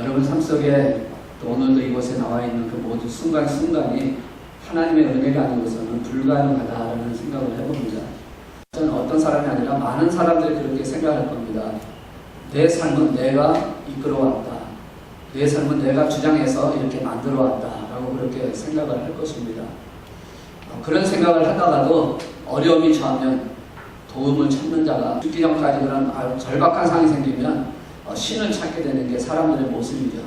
여러분 삶 속에 또 오늘도 이곳에 나와 있는 그 모든 순간순간이 하나님의 은혜가 아니고서는 불가능하다라는 생각을 해봅니다. 저는 어떤 사람이 아니라 많은 사람들이 그렇게 생각할 겁니다. 내 삶은 내가 이끌어왔다. 내 삶은 내가 주장해서 이렇게 만들어왔다라고 그렇게 생각을 할 것입니다. 그런 생각을 하다가도 어려움이 처하면 도움을 찾는 자가 죽기 전까지 그런 절박한 상황이 생기면 신을 찾게 되는 게 사람들의 모습이죠.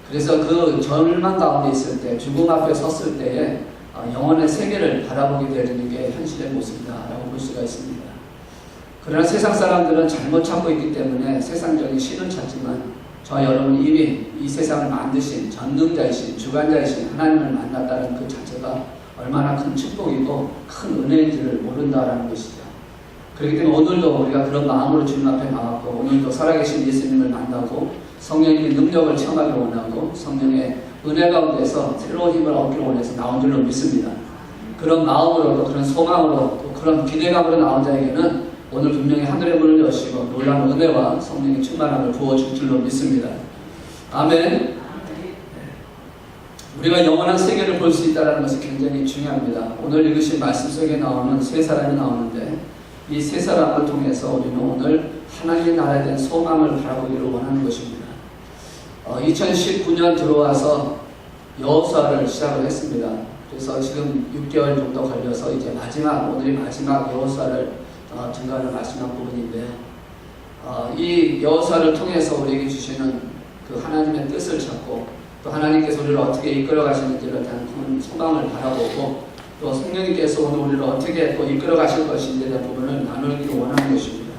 그래서 그 절망 가운데 있을 때, 죽음 앞에 섰을 때에 영혼의 세계를 바라보게 되는 게 현실의 모습이다라고 볼 수가 있습니다. 그러나 세상 사람들은 잘못 찾고 있기 때문에 세상적인 신을 찾지만 저 여러분 이미 이 세상을 만드신 전능자이신 주관자이신 하나님을 만났다는 그 자체가 얼마나 큰 축복이고 큰 은혜인지를 모른다라는 것이죠. 그렇기 때문에 오늘도 우리가 그런 마음으로 주님 앞에 나왔고, 오늘도 살아계신 예수님을 만나고 성령님의 능력을 체험하기 원하고 성령의 은혜 가운데서 새로운 힘을 얻기를 원해서 나온 줄로 믿습니다. 그런 마음으로, 또 그런 소망으로, 또 그런 기대감으로 나온 자에게는 오늘 분명히 하늘의 문을 여시고 놀라운 은혜와 성령의 충만함을 부어줄 줄로 믿습니다. 아멘. 우리가 영원한 세계를 볼 수 있다는 것이 굉장히 중요합니다. 오늘 읽으신 말씀 속에 나오는 세 사람이 나오는데, 이 세 사람을 통해서 우리는 오늘 하나님의 나라에 대한 소망을 바라보기를 원하는 것입니다. 2019년 들어와서 여호수아를 시작을 했습니다. 그래서 지금 6개월 정도 걸려서 이제 오늘이 마지막 여호수아를 증거하는 마지막 부분인데요. 이 여호수아를 통해서 우리에게 주시는 그 하나님의 뜻을 찾고, 또 하나님께서 우리를 어떻게 이끌어 가시는지를 대한 큰 소망을 바라보고, 또 성령님께서 오늘 우리를 어떻게 또 이끌어 가실 것인지에 대한 부분을 나누기를 원하는 것입니다.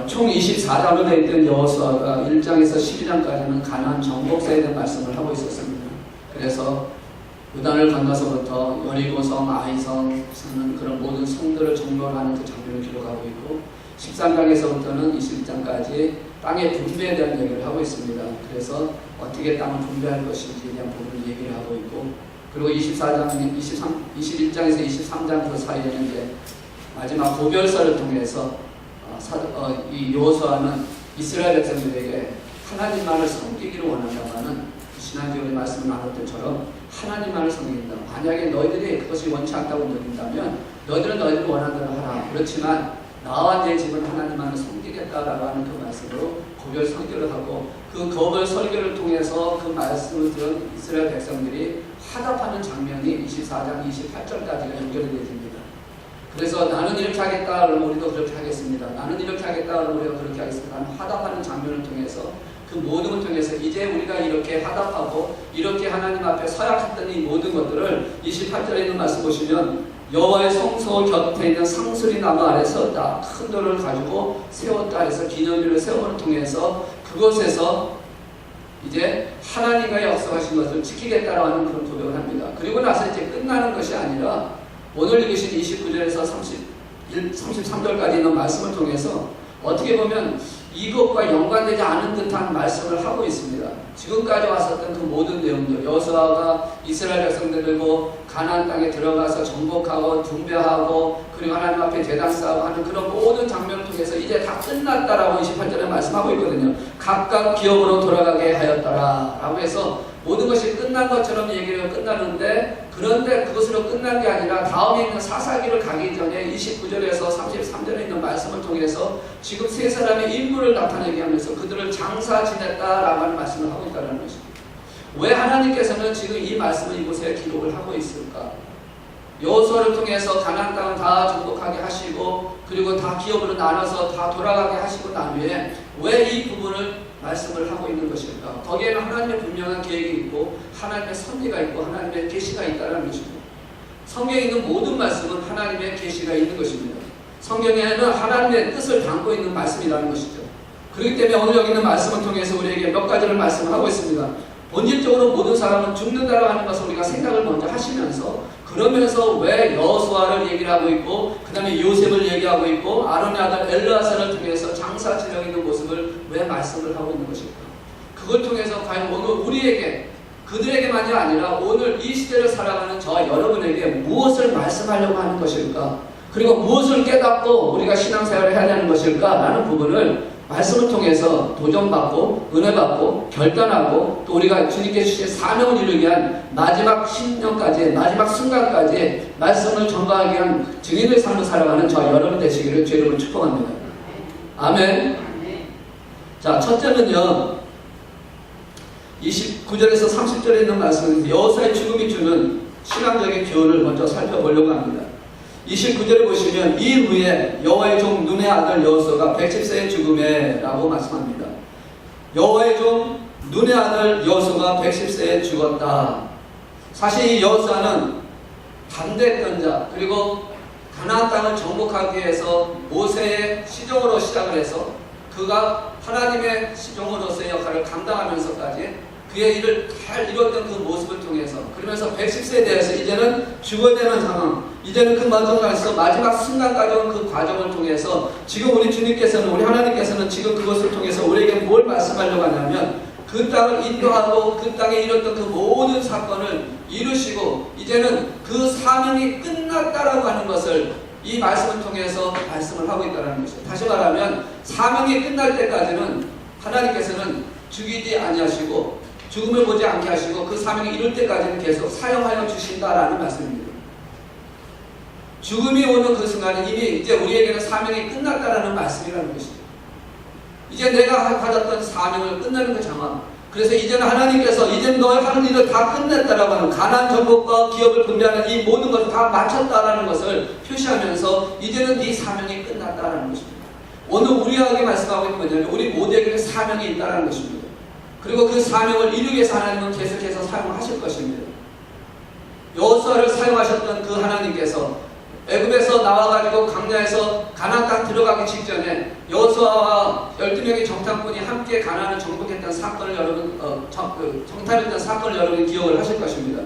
총 24장으로 되어 있던 여호수아가 1장에서 12장까지는 가나안 정복사에 대한 말씀을 하고 있었습니다. 그래서 요단을 건너서부터 여리고성, 아이성 사는 그런 모든 성들을 정복하는 그 장면을 기록하고 있고, 13장에서부터는 21장까지 땅의 분배에 대한 얘기를 하고 있습니다. 그래서 어떻게 땅을 분배할 것인지에 대한 부분을 얘기를 하고 있고, 그리고 21장에서 23장 그 사이에는 이제 마지막 고별서를 통해서 이 여호수아는 이스라엘 백성들에게 하나님만을 섬기기를 원한다고 하는 지난주에 말씀을 나눴던 것처럼 하나님만을 섬긴다. 만약에 너희들이 그것이 원치 않다고 느낀다면 너희들은 너희들 원하는 대로 하라. 그렇지만 나와 내 집은 하나님만을 섬기겠다라고 하는 그 말씀으로 고별 설교를 하고, 그 고별 설교를 통해서 그 말씀을 들은 이스라엘 백성들이 화답하는 장면이 24장 28절까지가 연결이 됩니다. 그래서 나는 이렇게 하겠다 그러면 우리도 그렇게 하겠습니다. 나는 이렇게 하겠다 그러면 우리가 그렇게 하겠습니다. 화답하는 장면을 통해서, 그 모든 걸 통해서 이제 우리가 이렇게 화답하고 이렇게 하나님 앞에 서약했던 이 모든 것들을 28절에 있는 말씀 보시면, 여호와의 성소 곁에 있는 상수리 나무 아래 세웠다. 큰 돌을 가지고 세웠다. 그래서 기념비를 세움을 통해서 그곳에서 이제 하나님과 약속하신 것을 지키겠다라고 하는 그런 고백을 합니다. 그리고 나서 이제 끝나는 것이 아니라 오늘 읽으신 29절에서 33절까지 있는 말씀을 통해서 어떻게 보면 이것과 연관되지 않은 듯한 말씀을 하고 있습니다. 지금까지 왔었던 그 모든 내용들, 여호수아가 이스라엘 백성들고 가나안 땅에 들어가서 정복하고 분배하고 그리고 하나님 앞에 제단 쌓고 하는 그런 모든 장면을 통해서 이제 다 끝났다라고 28절에 말씀하고 있거든요. 각각 기업으로 돌아가게 하였더라 라고 해서 모든 것이 끝난 것처럼 얘기가 끝나는데, 그런데 그것으로 끝난 게 아니라 다음에 있는 사사기를 가기 전에 29절에서 33절에 있는 말씀을 통해서 지금 세 사람의 인물을 나타내게 하면서 그들을 장사 지냈다라고 하는 말씀을 하고 있다는 것입니다. 왜 하나님께서는 지금 이 말씀을 이곳에 기록을 하고 있을까? 여호수아를 통해서 가나안 땅을 다 정복하게 하시고, 그리고 다 기업으로 나눠서 다 돌아가게 하시고 난 후에 왜 이 부분을 말씀을 하고 있는 것일까? 거기에는 하나님의 분명한 계획이 있고 하나님의 섭리가 있고 하나님의 계시가 있다는 것입니다. 성경에 있는 모든 말씀은 하나님의 계시가 있는 것입니다. 성경에는 하나님의 뜻을 담고 있는 말씀이라는 것이죠. 그렇기 때문에 오늘 여기 있는 말씀을 통해서 우리에게 몇 가지를 말씀을 하고 있습니다. 본질적으로 모든 사람은 죽는다라고 하는 것을 우리가 생각을 먼저 하시면서, 그러면서 왜 여호수아를 얘기를 하고 있고, 그 다음에 요셉을 얘기하고 있고, 아론의 아들 엘르아사를 통해서 장사 지내고 있는 모습을 왜 말씀을 하고 있는 것일까? 그걸 통해서 과연 오늘 우리에게, 그들에게만이 아니라 오늘 이 시대를 살아가는 저와 여러분에게 무엇을 말씀하려고 하는 것일까? 그리고 무엇을 깨닫고 우리가 신앙생활을 해야 되는 것일까? 라는 부분을 말씀을 통해서 도전받고 은혜받고 결단하고 또 우리가 주님께 주신 사명을 이루기 위한 마지막 신년까지 마지막 순간까지 말씀을 전가하기 위한 증인의 삶을 살아가는 저와 여러분 되시기를 주의 이름으로 축복합니다. 아멘. 자, 첫째는요 29절에서 30절에 있는 말씀은 여호수아의 죽음이 주는 신앙적인 교훈을 먼저 살펴보려고 합니다. 29절에 보시면 이 후에 여호와의 종 눈의 아들 여호수아가 110세에 죽음에 라고 말씀합니다. 여호와의 종 눈의 아들 여호수아가 110세에 죽었다. 사실 이 여호수아는 담대했던 자, 그리고 가나안 땅을 정복하기 위해서 모세의 시종으로 시작을 해서 그가 하나님의 시종으로서의 역할을 감당하면서까지 그의 일을 잘 이뤘던 그 모습을 통해서, 그러면서 110세에 대해서 이제는 죽어야 되는 상황, 이제는 그 마지막 순간까지 온 그 과정을 통해서 지금 우리 주님께서는, 우리 하나님께서는 지금 그것을 통해서 우리에게 뭘 말씀하려고 하냐면 그 땅을 인도하고 그 땅에 이뤘던 그 모든 사건을 이루시고 이제는 그 사명이 끝났다라고 하는 것을 이 말씀을 통해서 말씀을 하고 있다는 것이죠. 다시 말하면 사명이 끝날 때까지는 하나님께서는 죽이지 아니하시고 죽음을 보지 않게 하시고 그 사명이 이룰 때까지는 계속 사용하여 주신다라는 말씀입니다. 죽음이 오는 그 순간은 이미 이제 우리에게는 사명이 끝났다라는 말씀이라는 것이죠. 이제 내가 가졌던 사명을 끝내는 그 상황. 그래서 이제는 하나님께서 이제 너의 하는 일을 다 끝냈다라고 하는 가나안 정복과 기업을 분배하는 이 모든 것을 다 마쳤다라는 것을 표시하면서 이제는 네 사명이 끝났다라는 것입니다. 오늘 우리에게 말씀하고 있는 뭐냐면 우리 모두에게는 사명이 있다라는 것입니다. 그리고 그 사명을 이루기 위해서 하나님은 계속해서 사용을 하실 것입니다. 여호수아를 사용하셨던 그 하나님께서 애굽에서 나와가지고 광야에서 가나안 땅 들어가기 직전에 여호수아와 12명의 정탐꾼이 함께 가나안을 정복했던 사건을 여러분 정탐했던 사건을 여러분 기억을 하실 것입니다.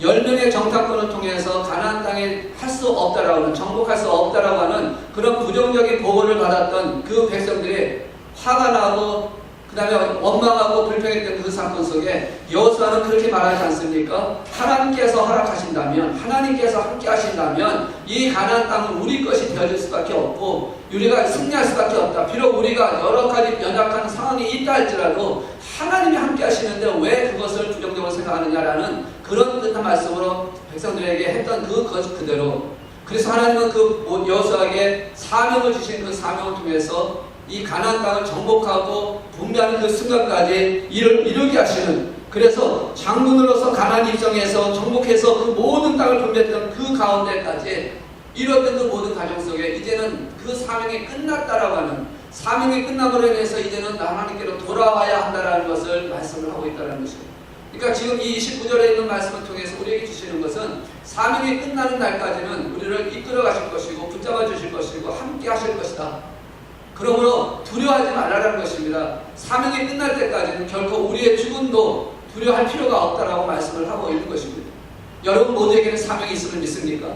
10명의 정탐꾼을 통해서 가나안 땅에 할 수 없다라고 하는, 정복할 수 없다라고 하는 그런 부정적인 보고를 받았던 그 백성들이 화가 나고 그 다음에 원망하고 불평했던 그 사건 속에 여호수아는 그렇게 말하지 않습니까? 하나님께서 허락하신다면, 하나님께서 함께 하신다면 이 가나안 땅은 우리 것이 되어질 수밖에 없고 우리가 승리할 수밖에 없다. 비록 우리가 여러 가지 연약한 상황이 있다 할지라도 하나님이 함께 하시는데 왜 그것을 부정적으로 생각하느냐라는 그런 뜻한 말씀으로 백성들에게 했던 그것 그대로, 그래서 하나님은 그 여호수아에게 사명을 주신 그 사명을 통해서 이 가나안 땅을 정복하고 분배하는 그 순간까지 이루게 하시는, 그래서 장군으로서 가나안 입성해서 정복해서 그 모든 땅을 분배했던 그 가운데까지 이뤘던 그 모든 과정 속에 이제는 그 사명이 끝났다라고 하는, 사명이 끝남으로 인해서 이제는 하나님께로 돌아와야 한다라는 것을 말씀을 하고 있다는 것입니다. 그러니까 지금 이 29절에 있는 말씀을 통해서 우리에게 주시는 것은 사명이 끝나는 날까지는 우리를 이끌어 가실 것이고 붙잡아 주실 것이고 함께 하실 것이다. 그러므로 두려워하지 말라는 것입니다. 사명이 끝날 때까지는 결코 우리의 죽음도 두려워할 필요가 없다라고 말씀을 하고 있는 것입니다. 여러분 모두에게는 사명이 있음을 믿습니까?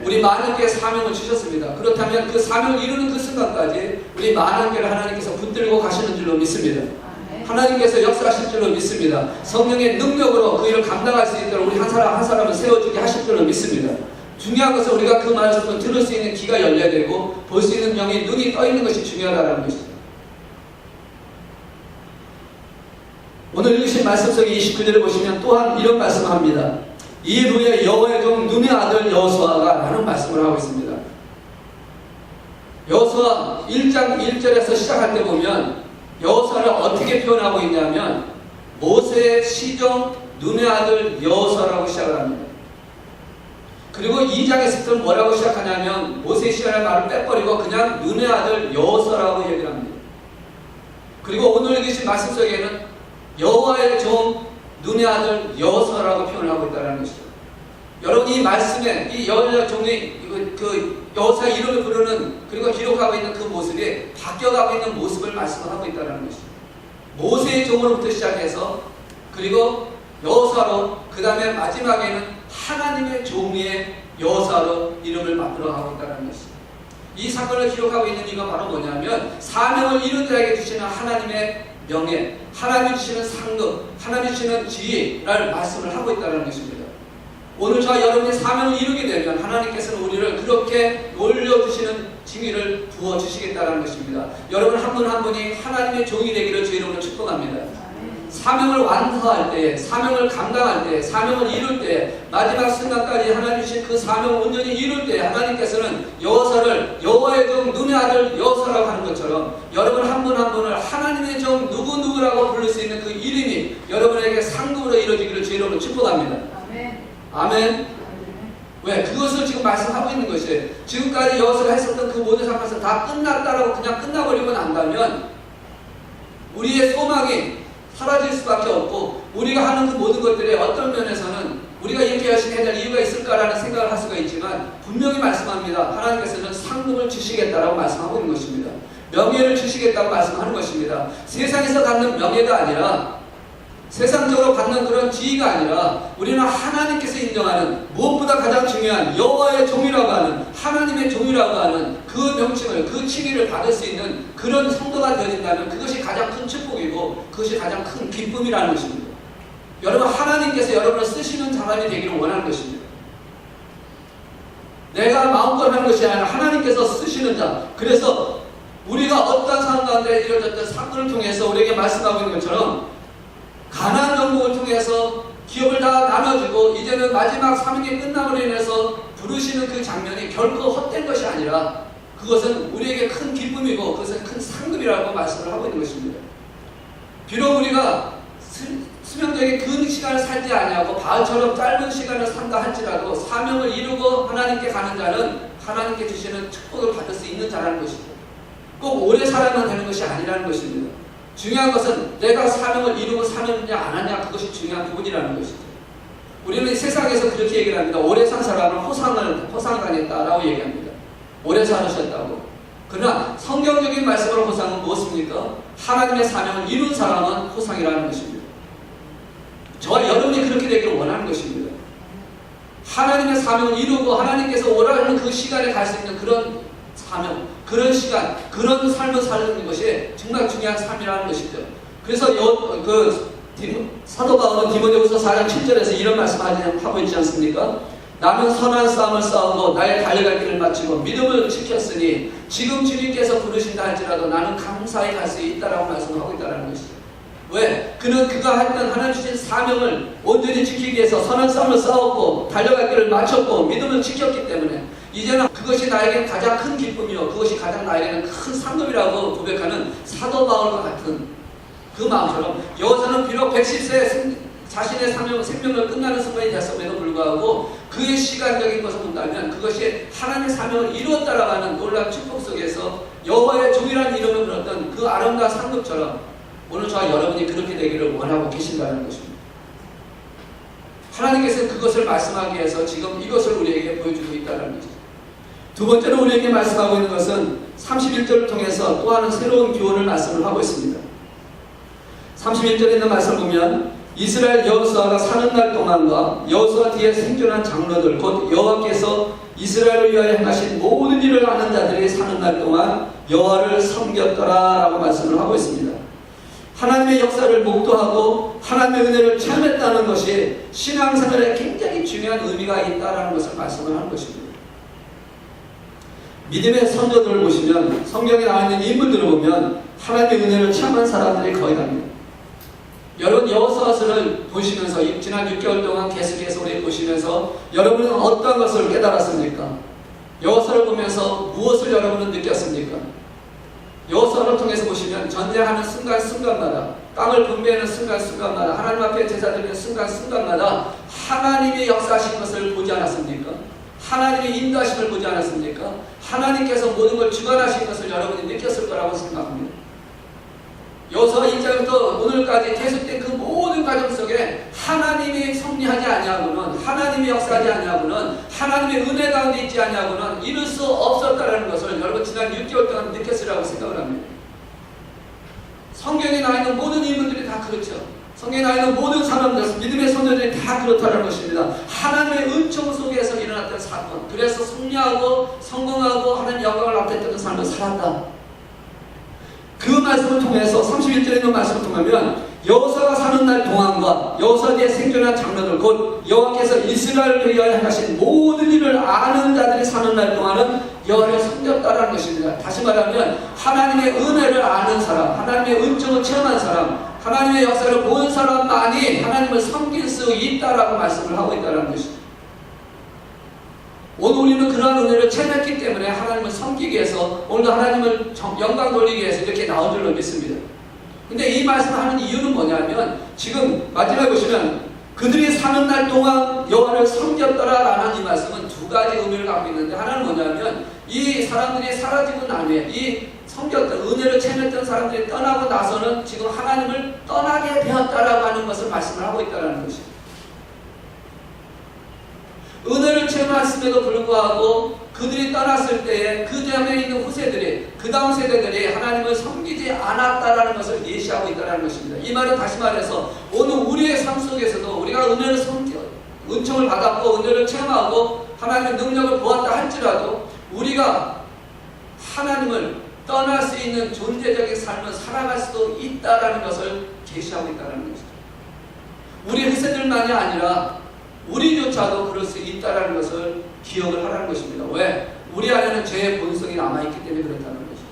우리 만왕께 사명을 주셨습니다. 그렇다면 그 사명을 이루는 그 순간까지 우리 만왕께를 하나님께서 붙들고 가시는 줄로 믿습니다. 하나님께서 역사하실 줄로 믿습니다. 성령의 능력으로 그 일을 감당할 수 있도록 우리 한 사람 한 사람을 세워주게 하실 줄로 믿습니다. 중요한 것은 우리가 그 말씀을 들을 수 있는 귀가 열려야 되고 볼 수 있는 영이 눈이 떠 있는 것이 중요하다는 것입니다. 오늘 읽으신 말씀 속에 29절을 보시면 또한 이런 말씀을 합니다. 이 후에 여호와의 종 눈의 아들 여호수아가 라는 말씀을 하고 있습니다. 여호수아 1장 1절에서 시작할 때 보면 여호수아를 어떻게 표현하고 있냐면 모세의 시종 눈의 아들 여호수아라고 시작을 합니다. 그리고 2장에서부터 뭐라고 시작하냐면 모세의 시간의 말을 빼버리고 그냥 눈의 아들 여호수아라고 얘기를 합니다. 그리고 오늘 읽으신 말씀 속에는 여호와의 종 눈의 아들 여호수아라고 표현을 하고 있다는 것이죠. 여러분 이 말씀에 이 여호와의 종이 그 여호수아 이름을 부르는 그리고 기록하고 있는 그 모습이 바뀌어가고 있는 모습을 말씀하고 있다는 것이죠. 모세의 종으로부터 시작해서 그리고 여호수아로 그 다음에 마지막에는 하나님의 종의 여호수아로 이름을 만들어가고 있다는 것입니다. 이 사건을 기록하고 있는 이유가 바로 뭐냐면 사명을 이룬 자에게 주시는 하나님의 명예, 하나님이 주시는 상급, 하나님이 주시는 지위를 말씀을 하고 있다는 것입니다. 오늘 저와 여러분이 사명을 이루게 되면 하나님께서는 우리를 그렇게 올려주시는 징의를 부어주시겠다는 것입니다. 여러분 한 분 한 분이 하나님의 종이 되기를 주 이름으로 축복합니다. 사명을 완수할 때, 사명을 감당할 때, 사명을 이룰 때, 마지막 순간까지 하나님 주신 그 사명을 온전히 이룰 때 하나님께서는 여호사를 여호와의 종 눈의 아들 여호사라고 하는 것처럼 여러분 한 분 한 분을 하나님의 종 누구누구라고 부를 수 있는 그 이름이 여러분에게 상급으로 이루어지기를 주 이름으로 축복합니다. 아멘. 아멘. 왜? 그것을 지금 말씀하고 있는 것이에요. 지금까지 여호사가 했었던 그 모든 상황에서 다 끝났다라고 그냥 끝나버리고 난다면 우리의 소망이 사라질 수밖에 없고 우리가 하는 그 모든 것들이 어떤 면에서는 우리가 이렇게 열심히 해야 될 이유가 있을까라는 생각을 할 수가 있지만 분명히 말씀합니다. 하나님께서는 상급을 주시겠다라고 말씀하고 있는 것입니다. 명예를 주시겠다고 말씀하는 것입니다. 세상에서 갖는 명예가 아니라 세상적으로 받는 그런 지위가 아니라 우리는 하나님께서 인정하는 무엇보다 가장 중요한 여호와의 종이라고 하는 하나님의 종이라고 하는 그 명칭을 그 칭의를 받을 수 있는 그런 성도가 되어진다면 그것이 가장 큰 축복이고 그것이 가장 큰 기쁨이라는 것입니다. 여러분 하나님께서 여러분을 쓰시는 사람이 되기를 원하는 것입니다. 내가 마음껏 하는 것이 아니라 하나님께서 쓰시는 자. 그래서 우리가 어떤 상황 가운데 이루어졌던 사건을 통해서 우리에게 말씀하고 있는 것처럼 가나안 정복을 통해서 기업을 다 나눠주고 이제는 마지막 사명이 끝남으로 인해서 부르시는 그 장면이 결코 헛된 것이 아니라 그것은 우리에게 큰 기쁨이고 그것은 큰 상급이라고 말씀을 하고 있는 것입니다. 비록 우리가 수명적인 긴 시간을 살지 아니하고 바알처럼 짧은 시간을 산다 할지라도 사명을 이루고 하나님께 가는 자는 하나님께 주시는 축복을 받을 수 있는 자라는 것입니다. 꼭 오래 살아야만 되는 것이 아니라는 것입니다. 중요한 것은 내가 사명을 이루고 사느냐 안 하냐 그것이 중요한 부분이라는 것이죠. 우리는 세상에서 그렇게 얘기를 합니다. 오래 산 사람은 호상을 당했다라고 얘기합니다. 오래 사셨다고. 그러나 성경적인 말씀으로 호상은 무엇입니까? 하나님의 사명을 이룬 사람은 호상이라는 것입니다. 저와 여러분이 그렇게 되기를 원하는 것입니다. 하나님의 사명을 이루고 하나님께서 오라는 그 시간에 갈 수 있는 그런 사명, 그런 시간, 그런 삶을 사는 것이 정말 중요한 삶이라는 것이죠. 그래서 사도 바울은 디모데후서 4장 7절에서 이런 말씀하고 있지 않습니까? 나는 선한 싸움을 싸우고 나의 달려갈 길을 마치고 믿음을 지켰으니 지금 주님께서 부르신다 할지라도 나는 감사히 갈 수 있다라고 말씀하고 있다는 것이죠. 왜? 그는 그가 했던 하나님 주신 사명을 온전히 지키기 위해서 선한 싸움을 싸웠고 달려갈 길을 마쳤고 믿음을 지켰기 때문에 이제는 그것이 나에게 가장 큰 기쁨이요 그것이 가장 나에게는 큰 상급이라고 고백하는 사도 바울과 같은 그 마음처럼 여호사는 비록 110세 자신의 생명을 끝나는 순간이 됐음에도 불구하고 그의 시간적인 것을 본다면 그것이 하나님의 사명을 이루었다라고 하는 놀라운 축복 속에서 여호와의 종이라는 이름을 불렀던 그 아름다운 상급처럼 오늘 저와 여러분이 그렇게 되기를 원하고 계신다는 것입니다. 하나님께서 그것을 말씀하기 위해서 지금 이것을 우리에게 보여주고 있다는 것이죠. 두 번째로 우리에게 말씀하고 있는 것은 31절을 통해서 또 하나 새로운 교훈을 말씀을 하고 있습니다. 31절에 있는 말씀을 보면 이스라엘 여호수아가 사는 날 동안과 여호수아 뒤에 생존한 장로들 곧 여호와께서 이스라엘을 위하여 행하신 모든 일을 아는 자들이 사는 날 동안 여호와를 섬겼더라라고 말씀을 하고 있습니다. 하나님의 역사를 목도하고 하나님의 은혜를 체험했다는 것이 신앙생활에 굉장히 중요한 의미가 있다는 것을 말씀을 하는 것입니다. 믿음의 선조들을 보시면 성경에 나와 있는 인물들을 보면 하나님의 은혜를 체험한 사람들이 거의 답니다. 여러분 여호수아서를 보시면서 지난 6개월 동안 계속해서 우리 보시면서 여러분은 어떤 것을 깨달았습니까? 여호수아를 보면서 무엇을 여러분은 느꼈습니까? 여호수아를 통해서 보시면 전쟁하는 순간순간마다 땅을 분배하는 순간순간마다 하나님 앞에 제사 드리는 순간순간마다 하나님의 역사하신 것을 보지 않았습니까? 하나님의 인도하심을 보지 않았습니까? 하나님께서 모든 걸 주관하신 것을 여러분이 느꼈을 거라고 생각합니다. 여호수아 1장부터 오늘까지 계속된 그 모든 과정 속에 하나님이 섭리하지 아니하고는 하나님이 역사하지 아니하고는 하나님의 은혜 가운데 있지 아니하고는 이룰 수 없었다는 것을 여러분 지난 6개월 동안 느꼈으라고 생각을 합니다. 성경에 나와 있는 모든 인물들이 다 그렇죠. 성경에 나와 있는 모든 사람들, 믿음의 선조들이 다 그렇다는 것입니다. 하나님의 은총 속에서 일어났던 사건, 그래서 승리하고 성공하고 하나님 영광을 나타냈던 삶을 살았다. 그 말씀을 통해서 31절에 있는 말씀을 통하면 여호수아가 사는 날 동안과 여호수아 뒤에 생존한 장로들 곧 여호와께서 이스라엘을 위하여 하신 모든 일을 아는 자들이 사는 날 동안은 여호와를 섬겼다라는 것입니다. 다시 말하면 하나님의 은혜를 아는 사람, 하나님의 은총을 체험한 사람, 하나님의 역사를 본 사람만이 하나님을 섬길 수 있다라고 말씀을 하고 있다는 것입니다. 오늘 우리는 그러한 은혜를 체험했기 때문에 하나님을 섬기기 위해서 오늘도 하나님을 영광 돌리기 위해서 이렇게 나온 줄로 믿습니다. 근데 이 말씀을 하는 이유는 뭐냐면 지금 마지막에 보시면 그들이 사는 날 동안 여호와를 섬겼더라라는 이 말씀은 두 가지 의미를 갖고 있는데 하나는 뭐냐면 이 사람들이 사라지고 난 후에 이 섬겼던 은혜를 체험했던 사람들이 떠나고 나서는 지금 하나님을 떠나게 되었다라고 하는 것을 말씀을 하고 있다는 것입니다. 은혜를 체험했음에도 불구하고 그들이 떠났을 때에 그 다음에 있는 후세들이 그 다음 세대들이 하나님을 섬기지 않았다라는 것을 예시하고 있다는 것입니다. 이 말은 다시 말해서 오늘 우리의 삶 속에서도 우리가 은혜를 은총을 받았고 은혜를 체험하고 하나님의 능력을 보았다 할지라도 우리가 하나님을 떠날 수 있는 존재적인 삶을 살아갈 수도 있다라는 것을 계시하고 있다는 것입니다. 우리 후세들만이 아니라 우리조차도 그럴 수 있다는 것을 기억을 하라는 것입니다. 왜? 우리 안에는 죄의 본성이 남아있기 때문에 그렇다는 것입니다.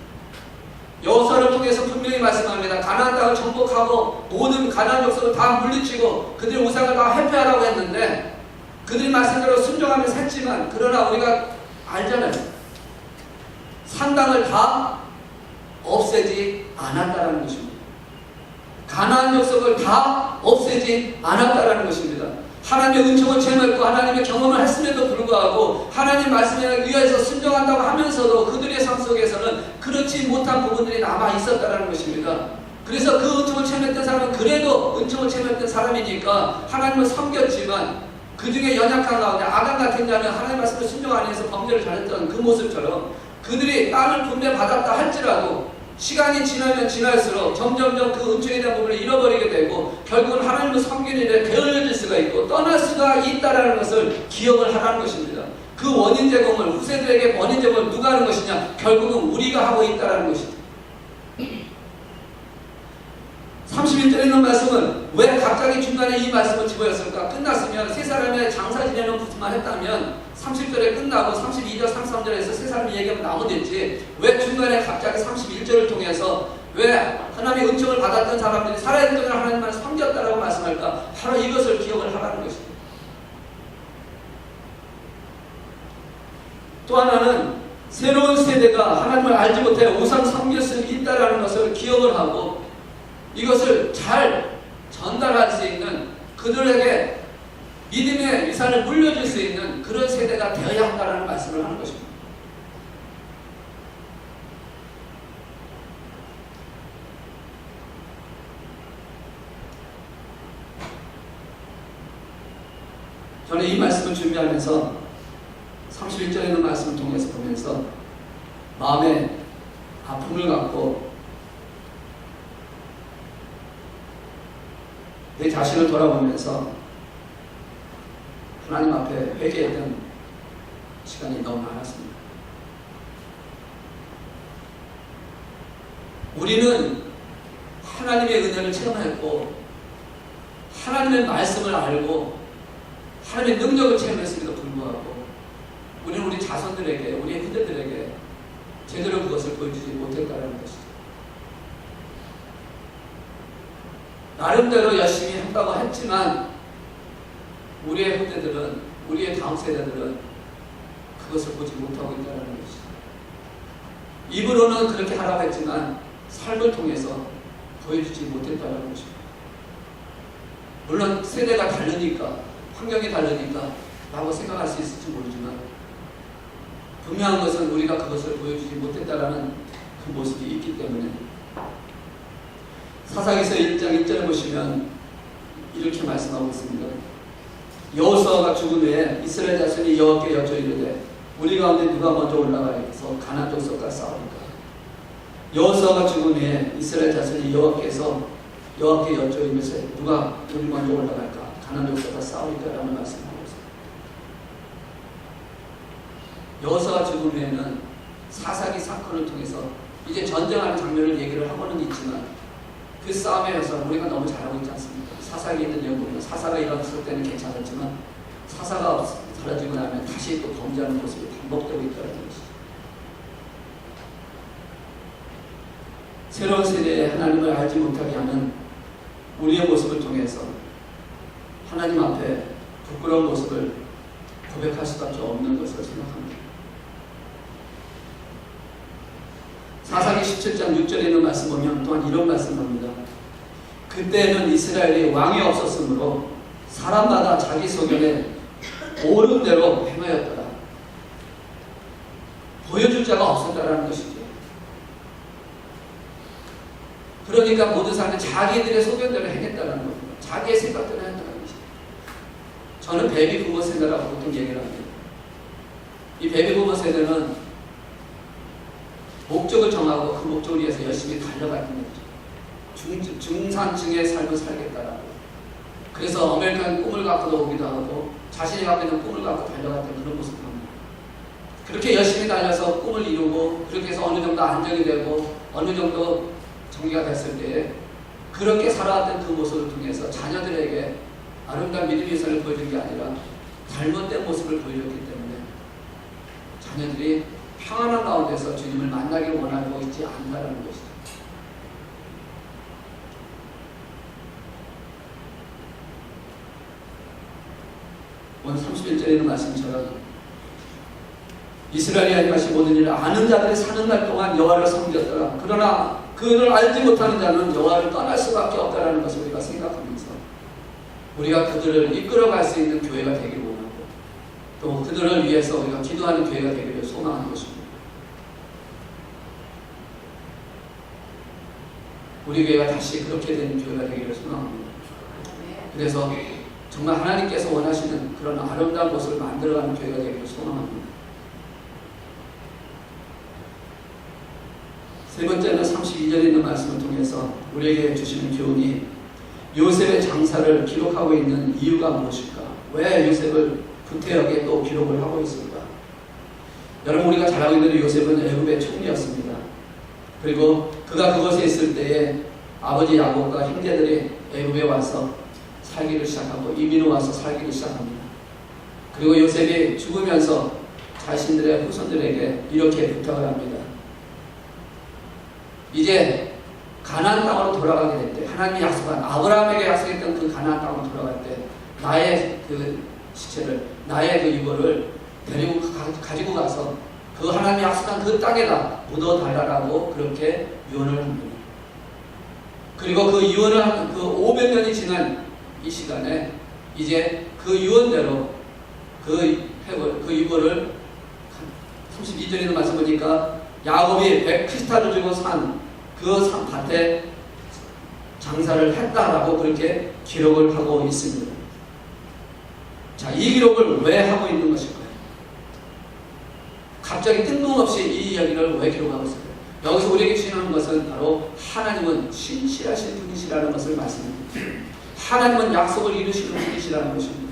여호수아를 통해서 분명히 말씀합니다. 가나안 땅을 정복하고 모든 가나안 족속을 다 물리치고 그들의 우상을 다 회폐하라고 했는데 그들이 말씀대로 순종하면서 했지만 그러나 우리가 알잖아요. 산당을 다 없애지 않았다는 것입니다. 가나안 족속을 다 없애지 않았다는 것입니다. 하나님의 은총을 체험했고 하나님의 경험을 했음에도 불구하고 하나님 말씀에 의해서 순종한다고 하면서도 그들의 삶 속에서는 그렇지 못한 부분들이 남아 있었다는 것입니다. 그래서 그 은총을 체험했던 사람은 그래도 은총을 체험했던 사람이니까 하나님을 섬겼지만 그 중에 연약한 가운데 아간 같은 자는 하나님 말씀을 순종 안 해서 범죄를 잘했던 그 모습처럼 그들이 땅을 분배받았다 할지라도 시간이 지나면 지날수록 점점점 그 은총에 대한 부분을 잃어버리게 되고 결국은 하나님을 섬기는 일에 게을러질 수가 있고 떠날 수가 있다는 것을 기억을 하라는 것입니다. 그 원인 제공을 후세들에게 원인 제공을 누가 하는 것이냐? 결국은 우리가 하고 있다는 것입니다. 31절에 있는 말씀은 왜 갑자기 중간에 이 말씀을 집어였을까? 끝났으면 세 사람의 장사 지내는 부분만 했다면 30절에 끝나고 32절, 33절에서 세 사람이 얘기하면 나오겠지. 왜 중간에 갑자기 31절을 통해서 왜 하나님의 은총을 받았던 사람들이 살아야 되는 하나님만 섬겼다라고 말씀할까? 바로 이것을 기억을 하라는 것입니다. 또 하나는 새로운 세대가 하나님을 알지 못해 우상 섬길 수 있다는 것을 기억을 하고 이것을 잘 전달할 수 있는 그들에게 믿음의 위산을 물려줄 수 있는 그런 세대가 되어야 한다는 말씀을 하는 것입니다. 저는 이 말씀을 준비하면서 31절에 있는 말씀을 통해서 보면서 마음에 아픔을 갖고 내 자신을 돌아보면서 하나님 앞에 회개했던 시간이 너무 많았습니다. 우리는 하나님의 은혜를 체험했고 하나님의 말씀을 알고 하나님의 능력을 체험했음에도 불구하고 우리는 우리 자손들에게 우리 후대들에게 제대로 그것을 보여주지 못했다는 것이죠. 나름대로 열심히 한다고 했지만 우리의 후대들은 우리의 다음 세대들은 그것을 보지 못하고 있다는 것이죠. 입으로는 그렇게 하라고 했지만 삶을 통해서 보여주지 못했다는 것입니다. 물론 세대가 다르니까 환경이 다르니까 라고 생각할 수 있을지 모르지만 분명한 것은 우리가 그것을 보여주지 못했다라는 그 모습이 있기 때문에 사사기서 1장 1절에 보시면 이렇게 말씀하고 있습니다. 여호수아가 죽은 후에 이스라엘 자손이 여호와께 여쭈어 이르되 우리 가운데 누가 먼저 올라가서 가나안 족속과 싸우리까? 여호수아가 죽은 후에 이스라엘 자손이 여호와께 여쭈어 이르되 누가 우리 먼저 올라갈까? 가나안 족속과 싸우리까? 라는 말씀을 하고 있습니다. 여호수아가 죽은 후에는 사사기 사건을 통해서 이제 전쟁하는 장면을 얘기를 하고는 있지만 그 싸움에서 우리가 너무 잘하고 있지 않습니까? 사사기 있는 내용 보면 사사가 일어났을 때는 괜찮았지만 사사가 사라지고 나면 다시 또 범죄하는 모습이 반복되고 있다는 것이죠. 새로운 세대에 하나님을 알지 못하게 하는 우리의 모습을 통해서 하나님 앞에 부끄러운 모습을 고백할 수밖에 없는 것을 생각합니다. 사사기 17장 6절에 있는 말씀 보면 또한 이런 말씀합니다. 그때는 이스라엘이 왕이 없었으므로 사람마다 자기 소견에 옳은 대로 행하였더라. 보여줄 자가 없었다라는 것이죠. 그러니까 모든 사람들이 자기들의 소견대로 행했다는 겁니다. 자기의 생각대로 했다는 것이죠. 저는 베이비 부모 세대라고 보통 얘기를 합니다. 이 베이비 부모 세대는 목적을 정하고 그 목적을 위해서 열심히 달려가는 거죠. 중산층의 삶을 살겠다라고. 그래서 아메리칸 꿈을 갖고도 오기도 하고 자신이 갖고 있는 꿈을 갖고 달려갔던 그런 모습을 합니다. 그렇게 열심히 달려서 꿈을 이루고 그렇게 해서 어느 정도 안정이 되고 어느 정도 정리가 됐을 때에 그렇게 살아왔던 그 모습을 통해서 자녀들에게 아름다운 믿음의 선을 보여준 게 아니라 잘못된 모습을 보여줬기 때문에 자녀들이 평안한 가운데서 주님을 만나기를 원하고 있지 않다는 것이죠. 오늘 31절에 있는 말씀처럼 이스라엘이 하신 모든 일을 아는 자들이 사는 날 동안 여호와를 섬겼더라. 그러나 그를 알지 못하는 자는 여호와를 떠날 수밖에 없다는 것을 우리가 생각하면서 우리가 그들을 이끌어갈 수 있는 교회가 되기를 원하고 또 그들을 위해서 우리가 기도하는 교회가 되기를 소망하는 것입니다. 우리 교회가 다시 그렇게 되는 교회가 되기를 소망합니다. 그래서 정말 하나님께서 원하시는 그런 아름다운 모습을 만들어가는 교회가 되기를 소망합니다. 세 번째는 32절에 있는 말씀을 통해서 우리에게 주시는 교훈이 요셉의 장사를 기록하고 있는 이유가 무엇일까? 왜 요셉을 구태여 또 기록을 하고 있을까? 여러분, 우리가 잘 알고 있는 요셉은 애굽의 총리였습니다. 그리고 그가 그곳에 있을 때에 아버지 야곱과 형제들이 애굽에 와서 살기를 시작하고 이민을 와서 살기를 시작합니다. 그리고 요셉이 죽으면서 자신들의 후손들에게 이렇게 부탁을 합니다. 이제 가나안 땅으로 돌아가게 될 때, 하나님이 약속한 아브라함에게 약속했던 그 가나안 땅으로 돌아갈 때 나의 그 시체를, 나의 그 유골을 데리고 가지고 가서 그 하나님이 약속한 그 땅에다 묻어달라고 그렇게 유언을 합니다. 그리고 그 유언을 한 그 500년이 지난 이 시간에 이제 그 유언대로 그 유골을 32절에 있는 말씀 보니까 야곱이 100피스타를 주고 산 그 밭에 장사를 했다라고 그렇게 기록을 하고 있습니다. 자, 이 기록을 왜 하고 있는 것일까요? 갑자기 뜬금없이 이 이야기를 왜 기록하고 있을까요? 여기서 우리에게 주시는 것은 바로 하나님은 신실하신 분이시라는 것을 말씀합니다. 하나님은 약속을 이루시는 분이시라는 것입니다.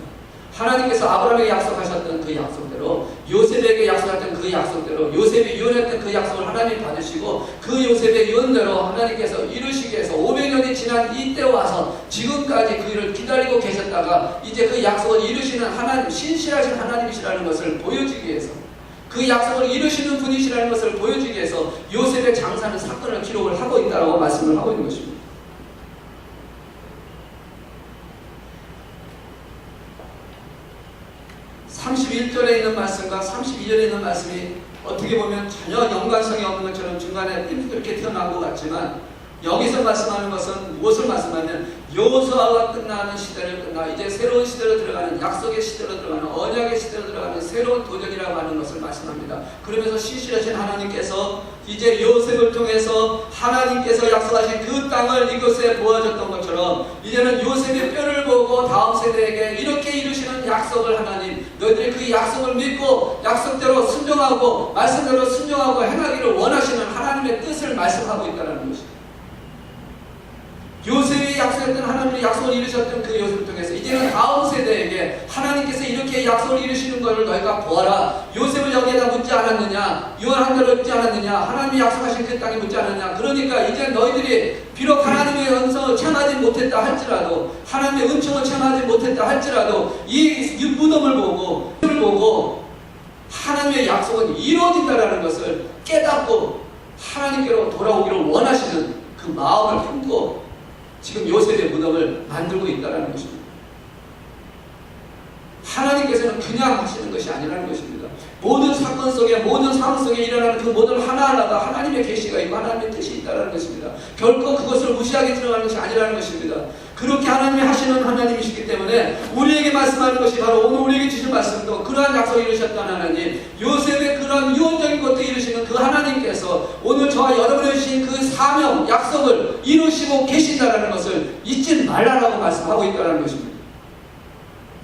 하나님께서 아브라함에게 약속하셨던 그 약속대로, 요셉에게 약속했던 그 약속대로, 요셉이 유언했던 그 약속을 하나님 받으시고 그 요셉의 유언대로 하나님께서 이루시기 위해서 500년이 지난 이때 와서 지금까지 그 일을 기다리고 계셨다가 이제 그 약속을 이루시는 하나님, 신실하신 하나님이시라는 것을 보여주기 위해서, 그 약속을 이루시는 분이시라는 것을 보여주기 위해서 요셉의 장사는 사건을 기록을 하고 있다고 말씀을 하고 있는 것입니다. 31절에 있는 말씀과 32절에 있는 말씀이 어떻게 보면 전혀 연관성이 없는 것처럼 중간에 이렇게 튀어나온 것 같지만 여기서 말씀하는 것은 무엇을 말씀하냐면 여호수아가 끝나는 시대를 끝나 이제 새로운 시대로 들어가는, 약속의 시대로 들어가는, 언약의 시대로 들어가는 새로운 도전이라고 하는 것을 말씀합니다. 그러면서 신실하신 하나님께서 이제 요셉을 통해서 하나님께서 약속하신 그 땅을 이곳에 보여줬던 것처럼 이제는 요셉의 뼈를 보고 다음 세대에게 이렇게 이루시는 약속을 하나님, 너희들이 그 약속을 믿고 약속대로 순종하고 말씀대로 순종하고 행하기를 원하시는 하나님의 뜻을 말씀하고 있다는 것입니다. 요셉이 약속했던 약속했던 하나님의 약속을 이루셨던 그 요셉을 통해서 이제는 다음 세대에게 하나님께서 이렇게 약속을 이루시는 것을 너희가 보아라. 요셉을 여기에다 묻지 않았느냐, 요한한대로 묻지 않았느냐, 하나님이 약속하신 그 땅에 묻지 않았느냐. 그러니까 이제 너희들이 비록 하나님의 음성을 체험하지 못했다 할지라도, 하나님의 음성을 체험하지 못했다 할지라도 이 무덤을 보고 하나님의 약속은 이루어진다라는 것을 깨닫고 하나님께로 돌아오기를 원하시는 그 마음을 품고 지금 요셉의 무덤을 만들고 있다는 것입니다. 하나님께서는 그냥 하시는 것이 아니라는 것입니다. 모든 사건 속에, 모든 상황 속에 일어나는 그 모든 하나하나가 하나님의 계시가 있고 하나님의 뜻이 있다는 것입니다. 결코 그것을 무시하게 들어가는 것이 아니라는 것입니다. 그렇게 하나님이 하시는 하나님이시기 때문에 우리에게 말씀하는 것이 바로 오늘 우리에게 주신 말씀도 그러한 약속을 이루셨던 하나님, 요셉의 그러한 유언적인 것도 이루시는 그 하나님께서 오늘 저와 여러분에게 주신 그 사명, 약속을 이루시고 계신다는 것을 잊지 말라라고 말씀하고 있다는 것입니다.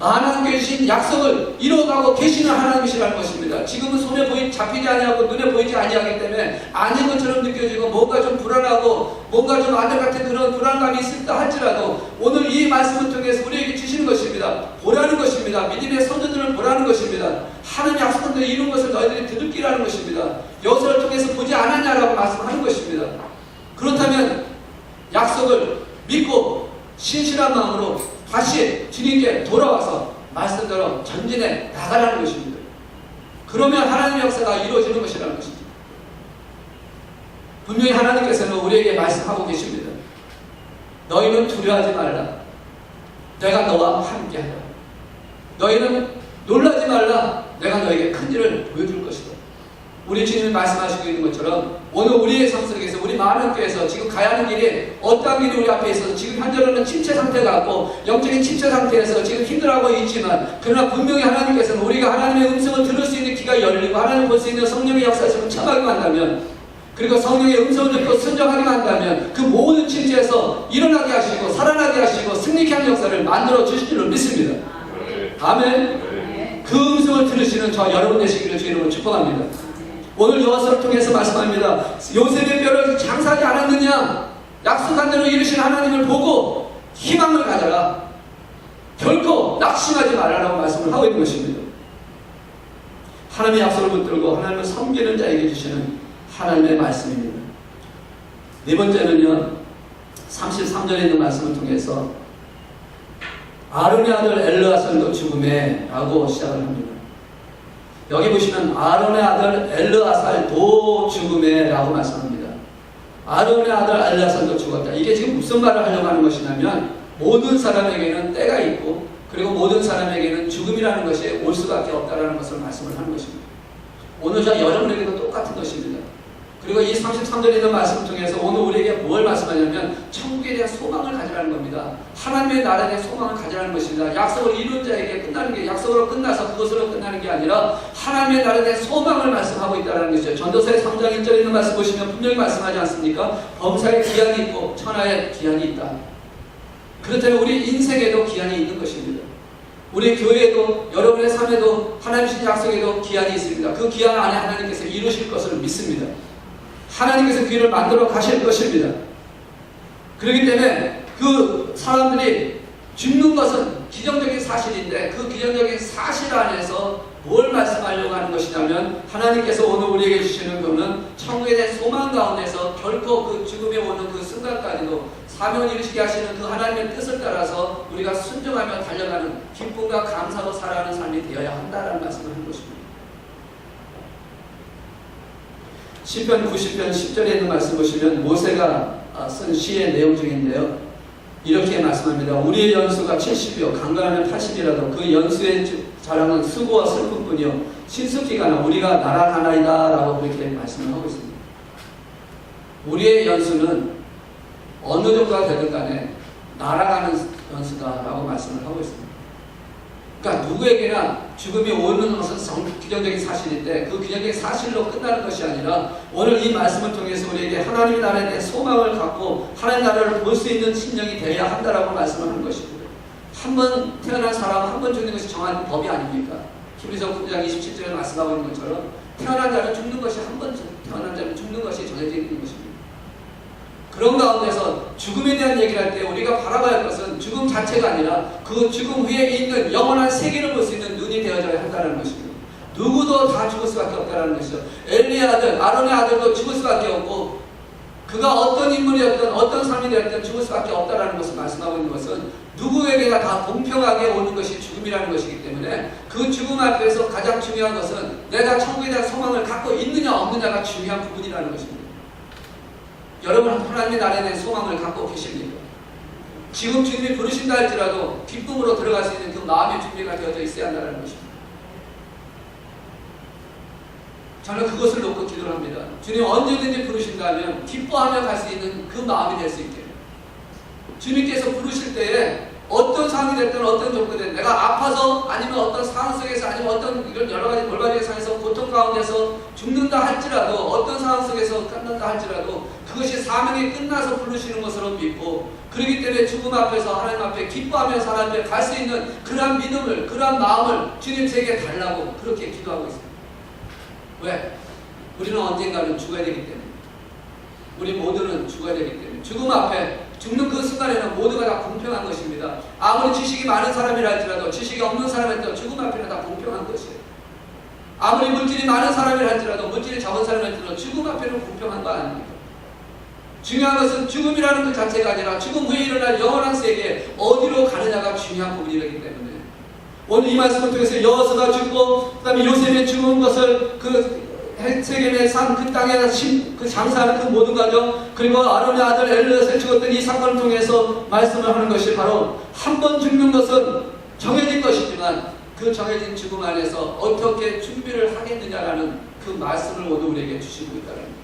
하나님께 주신 약속을 이루어가고 계시는 하나님이시라는 것입니다. 지금은 손에 잡히지 아니하고 눈에 보이지 아니하기 때문에 아닌 것처럼 느껴지고 뭔가 좀 불안하고 뭔가 좀 아들 같은 그런 불안감이 있다 할지라도 오늘 이 말씀을 통해서 우리에게 주시는 것입니다. 보라는 것입니다. 믿음의 선조들을 보라는 것입니다. 하나님 약속한 대로 이룬 것을 너희들이 들을기라는 것입니다. 여호수아를 통해서 보지 않았냐라고 말씀하는 것입니다. 그렇다면 약속을 믿고 신실한 마음으로 다시 주님께 돌아와서 말씀대로 전진해 나가라는 것입니다. 그러면 하나님의 역사가 이루어지는 것이라는 것입니다. 분명히 하나님께서는 우리에게 말씀하고 계십니다. 너희는 두려워하지 말라. 내가 너와 함께하라. 너희는 놀라지 말라. 내가 너에게 큰 일을 보여줄 것이다. 우리 주님이 말씀하시고 있는 것처럼 오늘 우리의 삶 속에서 우리 마음교회에서 지금 가야 하는 길이 어떤 길이 우리 앞에 있어서 지금 현재로는 침체 상태가 있고 영적인 침체 상태에서 지금 힘들어하고 있지만 그러나 분명히 하나님께서는 우리가 하나님의 음성을 들을 수 있는 귀가 열리고 하나님을 볼 수 있는 성령의 역사를 체험하기만 한다면, 그리고 성령의 음성을 듣고 순종하기만 한다면 그 모든 침체에서 일어나게 하시고 살아나게 하시고 승리케 하는 역사를 만들어 주실 줄로 믿습니다. 아멘. 그 음성을 들으시는 저 여러분 되시기를 주의 이름으로 축복합니다. 오늘 여호수아를 통해서 말씀합니다. 요셉의 뼈를 장사하지 않았느냐? 약속한 대로 이루신 하나님을 보고 희망을 가져라. 결코 낙심하지 말라라고 말씀을 하고 있는 것입니다. 하나님의 약속을 붙들고 하나님을 섬기는 자에게 주시는 하나님의 말씀입니다. 네 번째는요, 33절에 있는 말씀을 통해서 아론의 아들 엘르아살도 죽음에 라고 시작을 합니다. 여기 보시면 아론의 아들 엘르아살도 죽음에 라고 말씀합니다. 아론의 아들 엘르아살도 죽었다. 이게 지금 무슨 말을 하려고 하는 것이냐면 모든 사람에게는 때가 있고 그리고 모든 사람에게는 죽음이라는 것이 올 수밖에 없다는 것을 말씀을 하는 것입니다. 오늘 저 여러분에게도 똑같은 것입니다. 그리고 이 33절에 있는 말씀을 통해서 오늘 우리에게 뭘 말씀하냐면 천국에 대한 소망을 가지라는 겁니다. 하나님의 나라에 대한 소망을 가지라는 것입니다. 약속을 이룬 자에게 끝나는 게 약속으로 끝나서 그것으로 끝나는 게 아니라 하나님의 나라에 대한 소망을 말씀하고 있다는 것이죠. 전도서의 3장 1절에 있는 말씀 보시면 분명히 말씀하지 않습니까? 범사에 기한이 있고 천하에 기한이 있다. 그렇다면 우리 인생에도 기한이 있는 것입니다. 우리 교회에도 여러분의 삶에도 하나님의 약속에도 기한이 있습니다. 그 기한 안에 하나님께서 이루실 것을 믿습니다. 하나님께서 그 일을 만들어 가실 것입니다. 그렇기 때문에 그 사람들이 죽는 것은 기정적인 사실인데 그 기정적인 사실 안에서 뭘 말씀하려고 하는 것이냐면 하나님께서 오늘 우리에게 주시는 것은 천국에 대한 소망 가운데서 결코 그 죽음에 오는 그 순간까지도 사명을 이루시게 하시는 그 하나님의 뜻을 따라서 우리가 순종하며 달려가는 기쁨과 감사로 살아가는 삶이 되어야 한다는 말씀을 한 것입니다. 시편 90편 10절에 있는 말씀 보시면 모세가 쓴 시의 내용 중인데요. 이렇게 말씀합니다. 우리의 연수가 70이요 강건하면 80이라도 그 연수의 자랑은 수고와 슬픔뿐이요 신숙히가 나 우리가 날아가나이다 라고 그렇게 말씀을 하고 있습니다. 우리의 연수는 어느 정도가 되든 간에 날아가는 연수다라고 말씀을 하고 있습니다. 그러니까 누구에게나 죽음이 오는 것은 기정적인 사실인데 그 기정적인 사실로 끝나는 것이 아니라 오늘 이 말씀을 통해서 우리에게 하나님의 나라에 대한 소망을 갖고 하나님의 나라를 볼 수 있는 심령이 되어야 한다라고 말씀을 하는 것입니다. 한 번 태어난 사람은 한 번 죽는 것이 정한 법이 아닙니까? 히브리서 9장 27절에 말씀하고 있는 것처럼, 태어난 자는 죽는 것이 한 번 태어난 자는 죽는 것이 정해져 있는 것입니다. 그런 가운데서 죽음에 대한 얘기를 할 때 우리가 바라봐야 할 것은 죽음 자체가 아니라 그 죽음 위에 있는 영원한 세계를 볼 수 있는 눈이 되어져야 한다는 것입니다. 누구도 다 죽을 수밖에 없다는 것이죠. 엘리의 아들, 아론의 아들도 죽을 수밖에 없고 그가 어떤 인물이었든 어떤 삶이 되었든 죽을 수밖에 없다는 것을 말씀하고 있는 것은 누구에게나 다 공평하게 오는 것이 죽음이라는 것이기 때문에 그 죽음 앞에서 가장 중요한 것은 내가 천국에 대한 소망을 갖고 있느냐 없느냐가 중요한 부분이라는 것입니다. 여러분 하나님의 나라에 대한 소망을 갖고 계십니까? 지금 주님이 부르신다 할지라도 기쁨으로 들어갈 수 있는 그 마음의 준비가 되어져 있어야 한다는 것입니다. 저는 그것을 놓고 기도를 합니다. 주님 언제든지 부르신다면 기뻐하며 갈 수 있는 그 마음이 될 수 있게. 주님께서 부르실 때에 어떤 상황이 됐든 어떤 조건이 됐든 내가 아파서 아니면 어떤 상황 속에서 아니면 어떤 이런 여러 가지 돌발의 상황에서 고통 가운데서 죽는다 할지라도 어떤 상황 속에서 끝난다 할지라도 그것이 사명이 끝나서 부르시는 것으로 믿고 그렇기 때문에 죽음 앞에서 하나님 앞에 기뻐하면서 하나님 앞에 갈 수 있는 그러한 믿음을 그러한 마음을 주님 제게 달라고 그렇게 기도하고 있습니다. 왜? 우리는 언젠가는 죽어야 되기 때문에 우리 모두는 죽어야 되기 때문에 죽음 앞에 죽는 그 순간에는 모두가 다 공평한 것입니다. 아무리 지식이 많은 사람이라 할지라도 지식이 없는 사람한테 죽음 앞에는 다 공평한 것이에요. 아무리 물질이 많은 사람이라 할지라도 물질이 적은 사람한테도 죽음 앞에는 공평한 거 아닙니까? 중요한 것은 죽음이라는 것 자체가 아니라 죽음 후에 일어날 영원한 세계에 어디로 가느냐가 중요한 부분이기 때문에 오늘 이 말씀을 통해서 여호수아가 죽고 그 다음에 요셉이 죽은 것을 그 세겜의 산 그 땅에 그 장사하는 그 모든 과정 그리고 아론의 아들 엘리앗을 죽었던 이 사건을 통해서 말씀을 하는 것이 바로 한 번 죽는 것은 정해진 것이지만 그 정해진 죽음 안에서 어떻게 준비를 하겠느냐라는 그 말씀을 모두 우리에게 주시고 있다는 겁니다.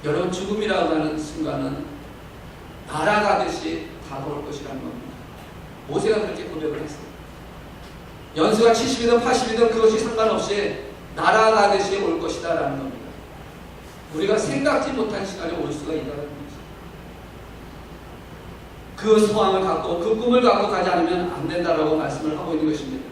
여러분 죽음이라고 하는 순간은 날아가듯이 다가올 것이라는 겁니다. 모세가 그렇게 고백을 했어요. 연수가 70이든 80이든 그것이 상관없이 날아가듯이 올 것이다 라는 겁니다. 우리가 생각지 못한 시간에 올 수가 있다는 거죠. 그 소망을 갖고 그 꿈을 갖고 가지 않으면 안 된다라고 말씀을 하고 있는 것입니다.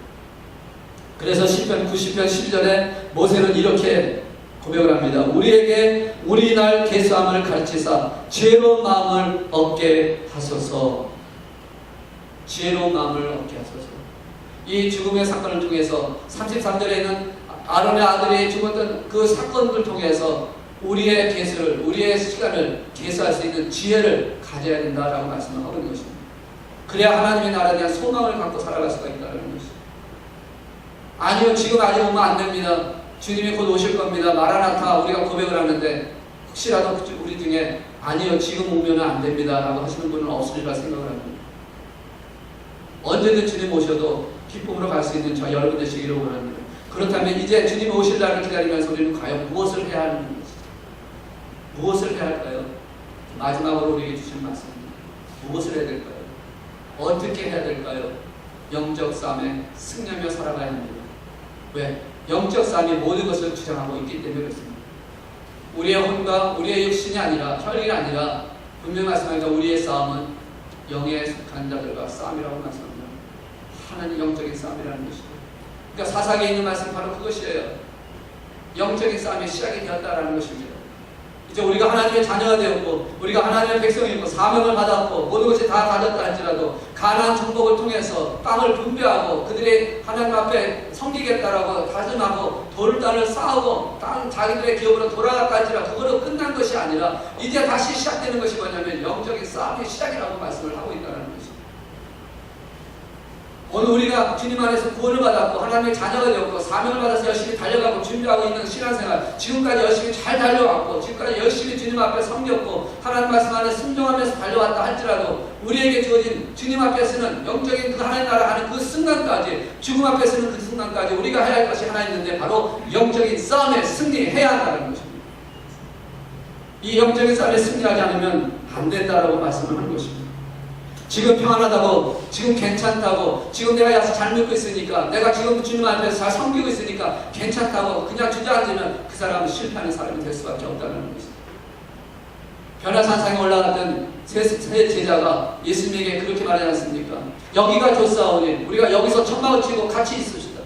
그래서 시편 90편 12절에 모세는 이렇게 고백을 합니다. 우리에게 우리 날 계수함을 가르치사 지혜로운 마음을 얻게 하소서. 지혜로운 마음을 얻게 하소서. 이 죽음의 사건을 통해서 33절에는 아론의 아들이 죽었던 그 사건을 통해서 우리의 계수를, 우리의 시간을 계수할 수 있는 지혜를 가져야 된다라고 말씀을 하고 있는 것입니다. 그래야 하나님의 나라에 대한 소망을 갖고 살아갈 수가 있다는 것입니다. 아니요, 지금 아직 오면 안 됩니다. 주님이 곧 오실 겁니다. 마라나타 우리가 고백을 하는데 혹시라도 우리 중에 아니요, 지금 오면 안 됩니다 라고 하시는 분은 없으리라 생각을 합니다. 언제든 주님 오셔도 기쁨으로 갈 수 있는 저 여러분 되시기를 원합니다. 그렇다면 이제 주님이 오실 날을 기다리면서 우리는 과연 무엇을 해야 하는 것인지, 무엇을 해야 할까요? 마지막으로 우리에게 주신 말씀입니다. 무엇을 해야 될까요? 어떻게 해야 될까요? 영적 싸움에 승리하며 살아가야 합니다. 왜? 영적 싸움이 모든 것을 주장하고 있기 때문에 그렇습니다. 우리의 혼과 우리의 육신이 아니라 혈이 아니라 분명히 말씀하니까 우리의 싸움은 영에 속한 자들과 싸움이라고 말씀합니다. 하나님 영적인 싸움이라는 것이죠. 그러니까 사사기에 있는 말씀 바로 그것이에요. 영적인 싸움이 시작이 되었다라는 것입니다. 이제 우리가 하나님의 자녀가 되었고 우리가 하나님의 백성이고 사명을 받았고 모든 것이 다 가졌다 할지라도 가나안 정복을 통해서 땅을 분배하고 그들이 하나님 앞에 섬기겠다라고 다짐하고 돌단을 쌓고 땅 자기들의 기업으로 돌아갔다 할지라도 그거로 끝난 것이 아니라 이제 다시 시작되는 것이 뭐냐면 영적인 싸움의 시작이라고 말씀을 하고 있다는 것입니다. 오늘 우리가 주님 안에서 구원을 받았고 하나님의 자녀가 되었고 사명을 받아서 열심히 달려가고 준비하고 있는 신앙생활 지금까지 열심히 잘 달려왔고 지금까지 열심히 주님 앞에 섬겼고 하나님 말씀 안에 순종하면서 달려왔다 할지라도 우리에게 주어진 주님 앞에 서는 영적인 그 하나님 나라 하는 그 순간까지 죽음 앞에 서는 그 순간까지 우리가 해야 할 것이 하나 있는데 바로 영적인 싸움에 승리해야 한다는 것입니다. 이 영적인 싸움에 승리하지 않으면 안 된다라고 말씀을 하는 것입니다. 지금 평안하다고, 지금 괜찮다고, 지금 내가 야수 잘 믿고 있으니까, 내가 지금 주님 앞에서 잘 섬기고 있으니까 괜찮다고 그냥 주저앉으면 그 사람은 실패하는 사람이 될 수밖에 없다는 것입니다. 변화산상에 올라갔던 세 제자가 예수님에게 그렇게 말하지 않습니까? 여기가 좋사오니 우리가 여기서 천막을 치고 같이 있읍시다.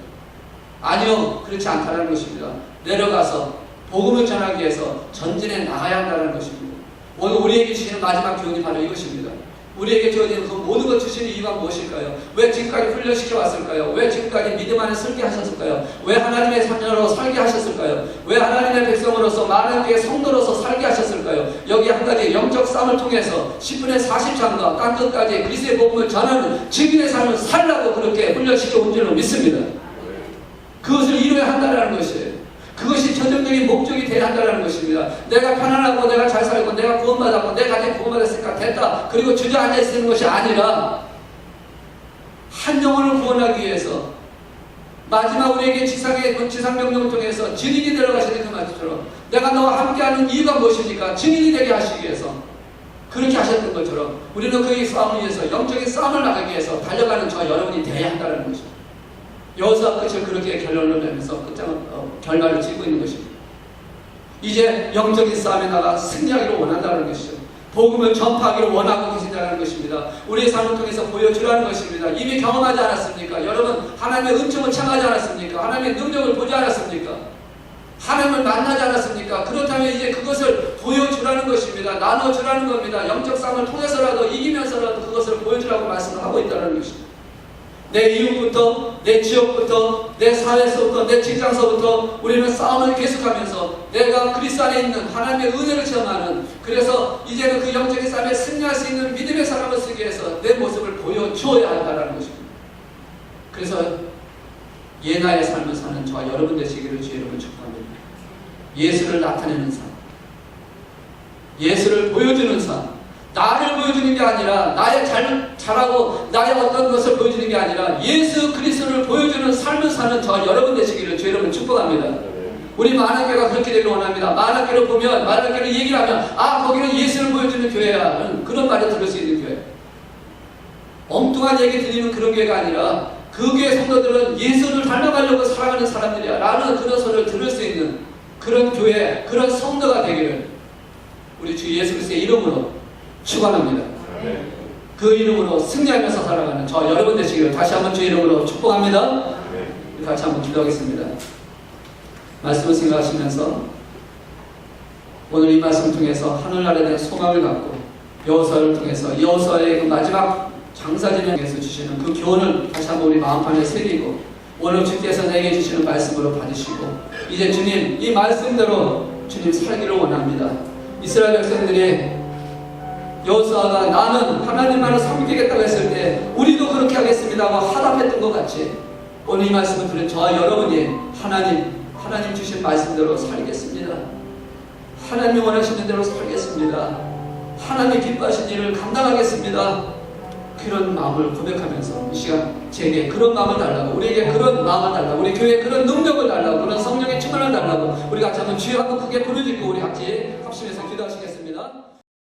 아니요, 그렇지 않다는 것입니다. 내려가서 복음을 전하기 위해서 전진해 나가야 한다는 것입니다. 오늘 우리에게 주시는 마지막 교훈이 바로 이것입니다. 우리에게 주어진 그 모든 것 주시는 이유가 무엇일까요? 왜 지금까지 훈련시켜 왔을까요? 왜 지금까지 믿음 안에 설계 하셨을까요? 왜 하나님의 자녀로 살게 하셨을까요? 왜 하나님의 백성으로서 많은 교회 성도로서 살게 하셨을까요? 여기 한 가지 영적 싸움을 통해서 10분의 40장과 땅끝까지 그리스도의 복음을 전하는 증인의 삶을 살라고 그렇게 훈련시켜 온 줄로 믿습니다. 그것을 이루어야 한다는 것이에요. 그것이 전형적인 목적이 되어야 한다는 것입니다. 내가 편안하고 내가 잘 살고 내가 구원받았고 내가 아직 구원받았으니까 됐다. 그리고 주저앉아 있는 것이 아니라 한 영혼을 구원하기 위해서 마지막 우리에게 지상명령을 통해서 증인이 들어가시는 그 말처럼 내가 너와 함께하는 이유가 무엇입니까? 증인이 되게 하시기 위해서 그렇게 하셨던 것처럼 우리는 그의 싸움을 위해서 영적인 싸움을 나가기 위해서 달려가는 저 여러분이 되어야 한다는 것입니다. 여호수아 끝을 그렇게 결론을 내면서 결말을 짓고 있는 것입니다. 이제 영적인 싸움에 나가 승리하기를 원한다는 것이죠. 복음을 전파하기를 원하고 계신다는 것입니다. 우리의 삶을 통해서 보여주라는 것입니다. 이미 경험하지 않았습니까? 여러분 하나님의 은총을 청하지 않았습니까? 하나님의 능력을 보지 않았습니까? 하나님을 만나지 않았습니까? 그렇다면 이제 그것을 보여주라는 것입니다. 나눠주라는 겁니다. 영적 싸움을 통해서라도 이기면서라도 그것을 보여주라고 말씀을 하고 있다는 것입니다. 내 이웃부터, 내 지역부터, 내 사회에서부터, 내 직장서부터 우리는 싸움을 계속하면서 내가 그리스도 안에 있는 하나님의 은혜를 체험하는, 그래서 이제는 그 영적인 싸움에 승리할 수 있는 믿음의 사람을 쓰기 위해서 내 모습을 보여주어야 한다는 것입니다. 그래서 예나의 삶을 사는 저와 여러분 되시기를 주의 이름으로 축복합니다. 예수를 나타내는 삶, 예수를 보여주는 삶, 나를 보여주는 게 아니라 나의 잘하고 나의 어떤 것을 보여주는 게 아니라 예수 그리스도를 보여주는 삶을 사는 저 여러분 되시기를 주의 이름으로 축복합니다. 우리 만학교가 그렇게 되기를 원합니다. 만학교를 보면, 만학교를 얘기를 하면 거기는 예수를 보여주는 교회야, 그런 말을 들을 수 있는 교회. 엉뚱한 얘기 들리는 그런 교회가 아니라 그 교회 성도들은 예수를 닮아가려고 살아가는 사람들이야 라는 그런 소리를 들을 수 있는 그런 교회, 그런 성도가 되기를 우리 주 예수 그리스도의 이름으로 축원합니다. 그 이름으로 승리하면서 살아가는 저 여러분 되시기를 다시 한번 주 이름으로 축복합니다. 같이 한번 기도하겠습니다. 말씀을 생각하시면서 오늘 이 말씀을 통해서 하늘나라에 대한 소망을 갖고 여호수아를 통해서 여호수아의 그 마지막 장사진에서 주시는 그 교훈을 다시 한번 우리 마음판에 새기고 오늘 주께서 내게 주시는 말씀으로 받으시고 이제 주님 이 말씀대로 주님 살기를 원합니다. 이스라엘 백성들이 여호수아가 나는 하나님만을 섬기겠다고 했을 때 우리도 그렇게 하겠습니다 하고 화답했던 것 같이 오늘 이 말씀을 들은 저와 여러분이 하나님 주신 말씀대로 살겠습니다. 하나님이 원하시는 대로 살겠습니다. 하나님이 기뻐하신 일을 감당하겠습니다. 그런 마음을 고백하면서 이 시간 제게 그런 마음을 달라고, 우리에게 그런 마음을 달라고, 우리 교회에 그런 능력을 달라고, 그런 성령의 충만을 달라고 우리 같이 한번 주여 한번 크게 부르짖고 우리 같이 합심해서 기도하시겠습니다.